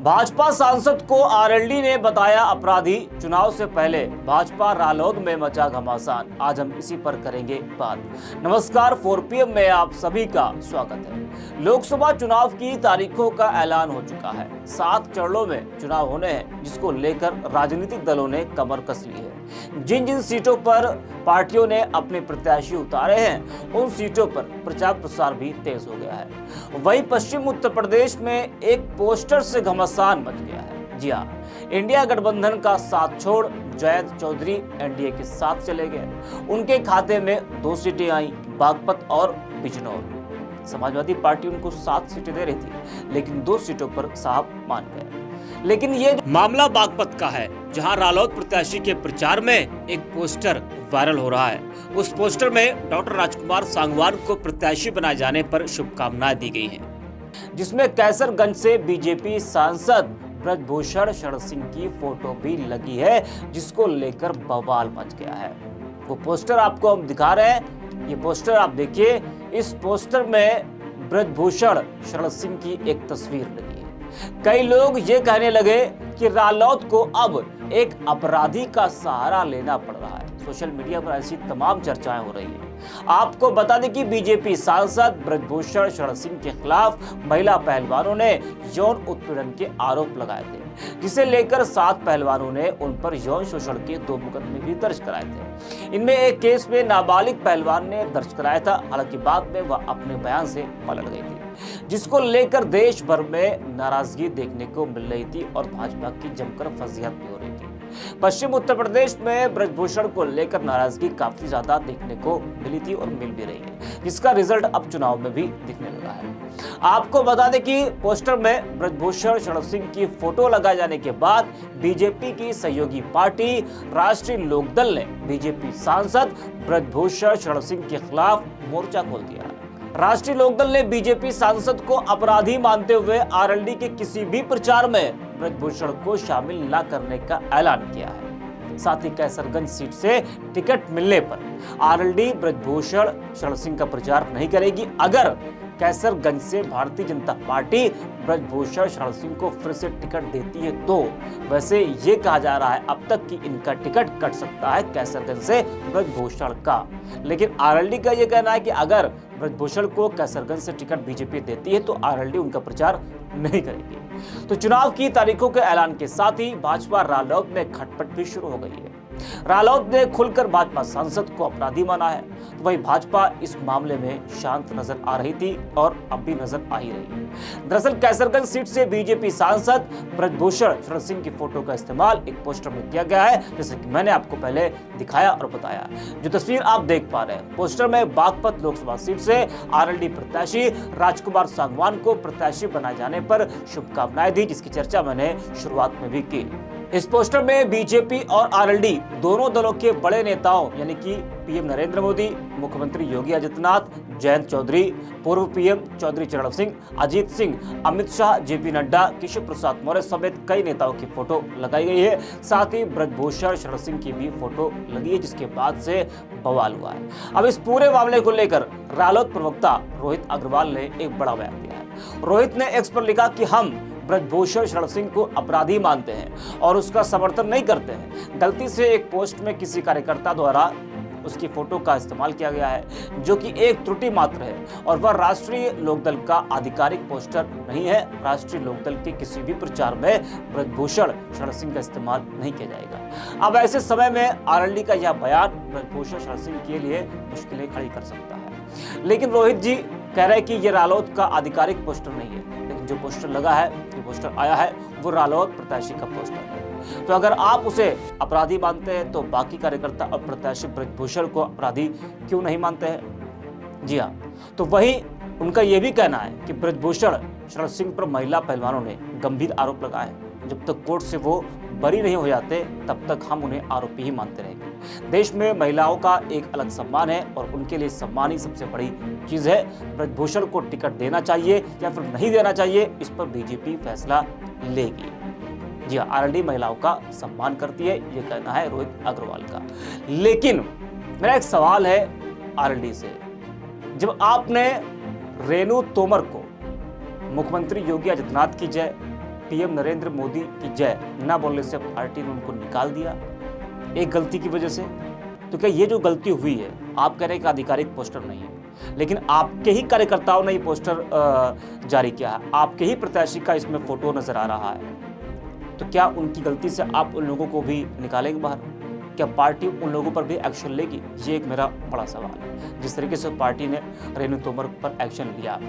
भाजपा सांसद को आरएलडी ने बताया अपराधी। चुनाव से पहले भाजपा रालोद में मचा घमासान। आज हम इसी पर करेंगे बात। नमस्कार, 4PM में आप सभी का स्वागत है। लोकसभा चुनाव की तारीखों का ऐलान हो चुका है। 7 चरणों में चुनाव होने हैं, जिसको लेकर राजनीतिक दलों ने कमर कस ली है। जिन जिन सीटों पर पार्टियों ने अपने प्रत्याशी उतारे हैं, उन सीटों पर प्रचार प्रसार भी तेज हो गया है। वहीं पश्चिम उत्तर प्रदेश में एक पोस्टर से घमासान मच गया है। जी हाँ, इंडिया गठबंधन का साथ छोड़ जयंत चौधरी एनडीए के साथ चले गए। उनके खाते में 2 सीटें आई, बागपत और बिजनौर। समाजवादी पार्टी उनको 7 सीटें दे रही थी, लेकिन 2 सीटों पर साहब मान गए। लेकिन ये मामला बागपत का है, जहां रालोद प्रत्याशी के प्रचार में एक पोस्टर वायरल हो रहा है। उस पोस्टर में डॉक्टर राजकुमार सांगवान को प्रत्याशी बनाए जाने पर शुभकामनाएं दी गई हैं, जिसमें कैसरगंज से बीजेपी सांसद ब्रजभूषण शरण सिंह की फोटो भी लगी है, जिसको लेकर बवाल मच गया है। वो पोस्टर आपको हम दिखा रहे हैं। ये पोस्टर आप देखिए। इस पोस्टर में ब्रजभूषण शरण सिंह की एक तस्वीर लगी है। कई लोग ये कहने लगे कि रालोद को अब एक अपराधी का सहारा लेना पड़ रहा है। सोशल मीडिया पर ऐसी तमाम चर्चाएं हो रही हैं। आपको बता दें कि बीजेपी सांसद ब्रजभूषण शरण सिंह के खिलाफ महिला पहलवानों ने यौन उत्पीड़न के आरोप लगाए थे, जिसे लेकर 7 पहलवानों ने उन पर यौन शोषण के 2 मुकदमे भी दर्ज कराए थे। इनमें एक केस में नाबालिग पहलवान ने दर्ज कराया था, हालांकि बाद में वह अपने बयान से पलट गई थी, जिसको लेकर देश भर में नाराजगी देखने को मिल रही थी और भाजपा की जमकर फजीहत भी हो रही थी। पश्चिम उत्तर प्रदेश में ब्रजभूषण को लेकर नाराजगी काफी ज्यादा देखने को मिली थी और मिल भी रही है, जिसका रिजल्ट अब चुनाव में भी दिखने लगा है। आपको बता दें कि पोस्टर में ब्रजभूषण शरण सिंह की फोटो लगाए जाने के बाद बीजेपी की सहयोगी पार्टी राष्ट्रीय लोकदल ने बीजेपी सांसद ब्रजभूषण शरण सिंह के खिलाफ मोर्चा खोल दिया। राष्ट्रीय लोकदल ने बीजेपी सांसद को अपराधी मानते हुए आरएलडी के किसी भी प्रचार में ब्रजभूषण को शामिल न करने का ऐलान किया है। साथ ही कैसरगंज सीट से टिकट मिलने पर आरएलडी ब्रजभूषण शरण सिंह का प्रचार नहीं करेगी। अगर कैसरगंज से भारतीय जनता पार्टी ब्रजभूषण शरण सिंह को फिर से टिकट देती है तो वैसे ये कहा जा रहा है अब तक कि इनका टिकट कट सकता है कैसरगंज से ब्रजभूषण का। लेकिन आरएलडी का ये कहना है कि अगर ब्रजभूषण को कैसरगंज से टिकट बीजेपी देती है तो आरएलडी उनका प्रचार नहीं करेगी। तो चुनाव की तारीखों के ऐलान के साथ ही भाजपा रालोद में खटपट भी शुरू हो गई है। रालोद ने खुलकर भाजपा सांसद को अपराधी माना है, तो वही भाजपा इस मामले में शांत नजर आ रही थी और अब भी नजर आ ही रही है। दरअसल कैसरगंज सीट से बीजेपी सांसद ब्रजभूषण शरण सिंह की फोटो का इस्तेमाल एक पोस्टर में किया गया है, जैसे कि मैंने आपको पहले दिखाया और बताया। जो तस्वीर आप देख पा रहे हैं, पोस्टर में बागपत लोकसभा सीट से आरएलडी प्रत्याशी राजकुमार सांगवान को प्रत्याशी बनाए जाने पर शुभकामनाएं दी, जिसकी चर्चा मैंने शुरुआत में भी की। इस पोस्टर में बीजेपी और आरएलडी दोनों दलों के बड़े नेताओं यानी कि पीएम नरेंद्र मोदी, मुख्यमंत्री योगी आदित्यनाथ, जयंत चौधरी, पूर्व पीएम चौधरी चरण सिंह, अजीत सिंह, अमित शाह, जेपी नड्डा, केशव प्रसाद मौर्य समेत कई नेताओं की फोटो लगाई गई है। साथ ही ब्रजभूषण शरण सिंह की भी फोटो लगी है, जिसके बाद से बवाल हुआ है। अब इस पूरे मामले को लेकर रालोद प्रवक्ता रोहित अग्रवाल ने एक बड़ा बयान दिया है। रोहित ने एक्स पर लिखा कि हम ब्रजभूषण शरण सिंह को अपराधी मानते हैं और उसका समर्थन नहीं करते हैं। गलती से एक पोस्ट में किसी कार्यकर्ता द्वारा उसकी फोटो का इस्तेमाल किया गया है, जो कि एक त्रुटि मात्र है और वह राष्ट्रीय लोकदल का आधिकारिक पोस्टर नहीं है। राष्ट्रीय लोकदल के किसी भी प्रचार में ब्रजभूषण शरण सिंह का इस्तेमाल नहीं किया जाएगा। अब ऐसे समय में आरएलडी का यह बयान ब्रजभूषण शरण सिंह के लिए मुश्किलें खड़ी कर सकता है। लेकिन रोहित जी कह रहे हैं कि यह रालोद का आधिकारिक पोस्टर नहीं है, लेकिन जो पोस्टर लगा है, जो पोस्टर आया है, वो रालोद प्रत्याशी का पोस्टर है। तो अगर आप उसे अपराधी मानते हैं तो बाकी कार्यकर्ता और प्रत्याशी ब्रजभूषण को अपराधी क्यों नहीं मानते हैं? जी हाँ, तो वही उनका यह भी कहना है कि ब्रजभूषण शरण सिंह पर महिला पहलवानों ने गंभीर आरोप लगाए। जब तक कोर्ट से वो बरी नहीं हो जाते तब तक हम उन्हें आरोपी ही मानते रहेंगे। देश में महिलाओं का एक अलग सम्मान है और उनके लिए सम्मान ही सबसे बड़ी चीज है। ब्रजभूषण को टिकट देना चाहिए या फिर नहीं देना चाहिए, इस पर बीजेपी फैसला लेगी। जी हाँ, आरएलडी महिलाओं का सम्मान करती है, ये कहना है रोहित अग्रवाल का। लेकिन मेरा एक सवाल है आरएलडी से, जब आपने रेणु तोमर को मुख्यमंत्री योगी आदित्यनाथ की जय पीएम नरेंद्र मोदी की जय न बोलने से पार्टी ने उनको निकाल दिया एक गलती की वजह से। तो क्या ये जो गलती हुई है, आप कह रहे हैं कि आधिकारिक पोस्टर नहीं है, लेकिन आपके ही कार्यकर्ताओं ने ये पोस्टर जारी किया है, आपके ही प्रत्याशी का इसमें फोटो नजर आ रहा है, तो क्या उनकी गलती से आप उन लोगों को भी निकालेंगे बाहर? क्या पार्टी उन लोगों पर भी एक्शन लेगी? ये एक मेरा बड़ा सवाल है। जिस तरीके से पार्टी ने रेणु तोमर पर एक्शन लिया,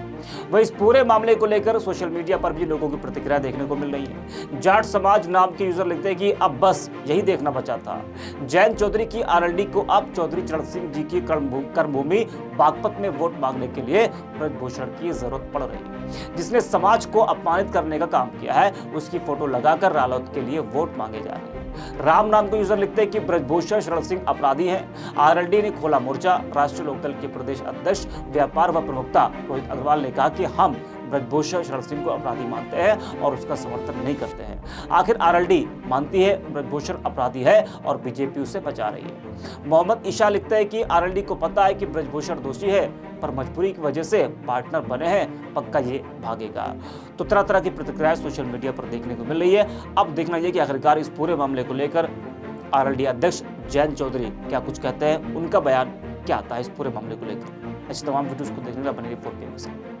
वह इस पूरे मामले को लेकर सोशल मीडिया पर भी लोगों की प्रतिक्रिया देखने को मिल रही है। जाट समाज नाम के यूजर लिखते हैं कि अब बस यही देखना बचा था। जयंत चौधरी की आरएलडी को अब चौधरी चरण सिंह जी की कर्मभूमि बागपत में वोट मांगने के लिए ब्रजभूषण की जरूरत पड़ रही है। जिसने समाज को अपमानित करने का काम किया है, उसकी फोटो लगाकर रालोद के लिए वोट मांगे जा रहे हैं। राम नाम के यूजर लिखते हैं कि ब्रजभूषण शरण सिंह अपराधी हैं। आरएलडी ने खोला मोर्चा। राष्ट्रीय लोकदल के प्रदेश अध्यक्ष व्यापार व प्रवक्ता रोहित अग्रवाल ने कहा कि हम ब्रजभूषण शरण सिंह को अपराधी मानते हैं और उसका समर्थन नहीं करते हैं। आखिर आरएलडी मानती है ब्रजभूषण अपराधी है और बीजेपी उसे बचा रही है। मोहम्मद ईशा लिखते हैं कि आरएलडी को पता है कि ब्रजभूषण दोषी है, पर मजबूरी की वजह से पार्टनर बने हैं, पक्का ये भागेगा। तो तरह तरह की प्रतिक्रियाएं सोशल मीडिया पर देखने को मिल रही है। अब देखना यह कि आखिरकार इस पूरे मामले को लेकर आरएलडी अध्यक्ष जयंत चौधरी क्या कुछ कहते हैं, उनका बयान क्या आता है इस पूरे मामले को लेकर। ऐसे तमाम वीडियोस को देखने का बने रहिए 4PM के साथ।